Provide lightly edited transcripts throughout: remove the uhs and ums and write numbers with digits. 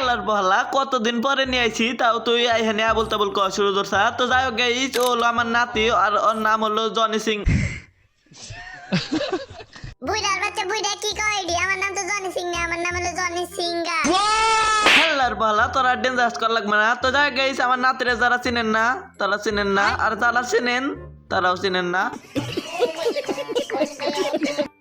হালার বহলা কতদিন পরে নিয়ে আইছি তাও তুই এখানে আবল তাবল কওয়া শুরু করছা। তো যাই হোক গাইস, ও হলো আমার নাতি আর ওর নাম হলো জনি সিং। বুইড়ার বাচ্চা বুইড়া কি কয় ডি? আমার নাম তো জনি সিং না, আমার নাম হলো জনি সিংগা। হালার বহলা তোরা ডেঞ্জারাস কর লাগবে না। তো যাই হোক গাইস, আমার নাতিরে যারা চিনেন না তারা চিনেন না, আর যারা চিনেন তারাও চিনেন না।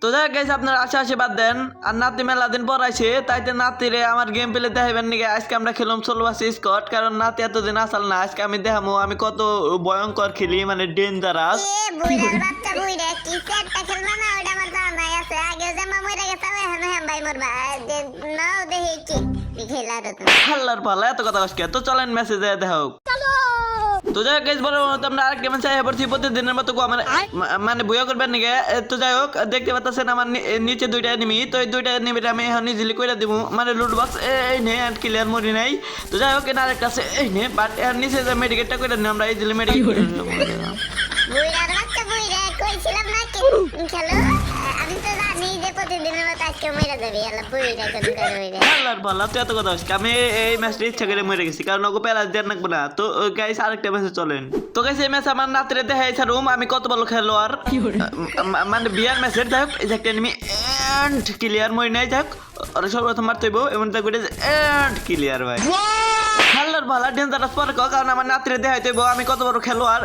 তো যাই হোক গাইস, আপনারা আশে বাদ দেন। আর নাতি মেলা দিন পর আইছে, তাইতে নাতিরে আমার গেম প্লে দেখাইবেন নাকি। আজকে আমরা খেললাম সোলভাস স্কট, কারণ নাতি এতদিন আসল না। আজকে আমি দেখামো আমি কত ভয়ঙ্কর খেলি, মানে ডেঞ্জারাস। এ বুইড়ার বাচ্চা বুইড়া কি সেটটা খেলবা না? ওটা আমার জানা আছে। আগে জামা মরে গেছে, এখন হ্যাঁ ভাই মরবা। নাও দেখি কি খেলা তো। হাল্লার পালা এত কথা আজকে। তো চলেন মেসেজে দেখাও। তো যাই হোক গাইস, বড় আমরা আরেকটা ম্যাচ আইয়া পড়ছি প্রতিদিনের মতো। মানে বইয়া করবেন নাকি। তো যাই হোক দেখতে পাচ্ছেন আমার নিচে দুইটা এনিমি। তো এই দুইটা এনিমি আমি এখন ইজিলি কইরা দিব, মানে লুট বক্স এই নে আর ক্লিয়ার মরি নাই। তো যাই হোক এর আরেকটা আছে এই নে, বাট এর নিচে যে মেডিকেটটা কইরা নিই আমরা ইজিলি মেডিকেট। বুইড়ার বাচ্চা বুইড়া কইছিলাম না কি খেলো? আমি তো জানি যে প্রতিদিনের মতো আজকে মেরে যাবে। আল্লাহ বুইড়া কোন করে। হাল্লার পালা তুই এত কথা আজকে। আমি এই ম্যাচটা ইচ্ছা করে মরে গেছি, কারণ ওকে প্যালাস দেন রাখবো না। তো গাইস আরেকটা ম্যাচে চলেন। তো গাইস এই ম্যাচ আমার নাতিরে দেখাই ছাড়ুম আমি কত ভালো খেলোয়াড়, মানে বিয়ার ম্যাচের। যাই হোক এই যে একটা এনিমি এন্ড ক্লিয়ার মরি নাই। যাই হোক ওরা সর্বপ্রথম মারতে হইব, এমন তা করে এন্ড ক্লিয়ার ভাই। হাল্লার ভালা ডেঞ্জারাস পরে কারণ আমার নাতিরে দেখাইতে হইব আমি কত বড় খেলোয়াড়।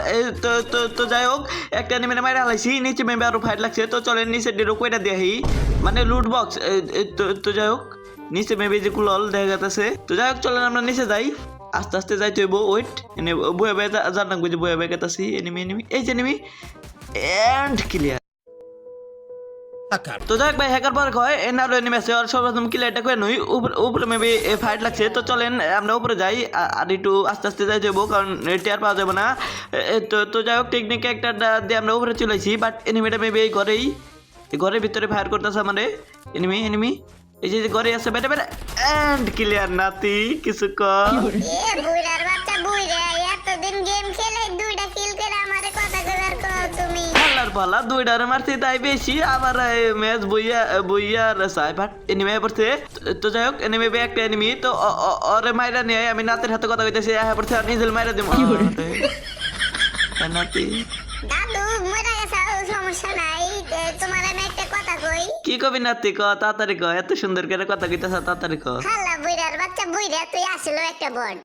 তো যাই হোক একটা এনিমি মাইরা হালাইছি, নিচে মেবে আরো ফাইট লাগছে। তো চলেন নিচে ডিরো কইরা দেখি, মানে লুট বক্স। তো যাই হোক নিচে মেবে যে কুলল দেখা যাচ্ছে। তো যাই হোক চলেন আমরা নিচে যাই, আস্তে আস্তে যাইতে হইব। ওয়েট এনে বয়ে বয়ে জানাক বুঝে বয়ে বয়ে গেতাছি। এনিমি এই যে এনিমি এন্ড ক্লিয়ার। তো যাই হোক ভাই হ্যাকার পার্ক হয় এ নারো এনিমি আছে, আর সর্বপ্রথম ক্লিয়ারটা করে নই। উপরে মেবি ফাইট লাগছে। তো চলেন আমরা উপরে যাই, আর একটু আস্তে আস্তে যাই যাবো, কারণ টেয়ার পাওয়া যাবে না। তো যাই হোক টেকনিক একটা দিয়ে আমরা উপরে চলে আসি, বাট এনিমিটা মেবি এই ঘরের ভিতরে ফায়ার করতেছে আমাদের। এনিমি এই যে ঘরে আছে বেটা বেটা এন্ড ক্লিয়ার। নাতি কিছু কম এ বুইড়ার বাচ্চা বুইড়া এতদিন গেম খেলে দুইটা কিল করে আমারে কথা কইবার কও তুমি। হাল্লার পালা দুইটারে মারতে তাই বেশি, আবার ম্যাচ বইয়া সাই বাট এনিমি পড়ছে। তো যাই হোক এনিমি একটা এনিমি। তো ওরে মাইরা নিয়ে আমি নাতের হাতে কথা কইতেছি, আয়া পড়ছে আর নিজেল মাইরা দিমু। নাতি দাদু মরে গেছে, সমস্যা নাই। তোমার আমি একটা কথা কই। কি কবি নাতি ক, তাড়াতাড়ি ক, এত সুন্দর করে কথা কইতেছ তাড়াতাড়ি ক। হাল্লা বুইড়ার বাচ্চা বুইড়া তুই আসলে একটা বট।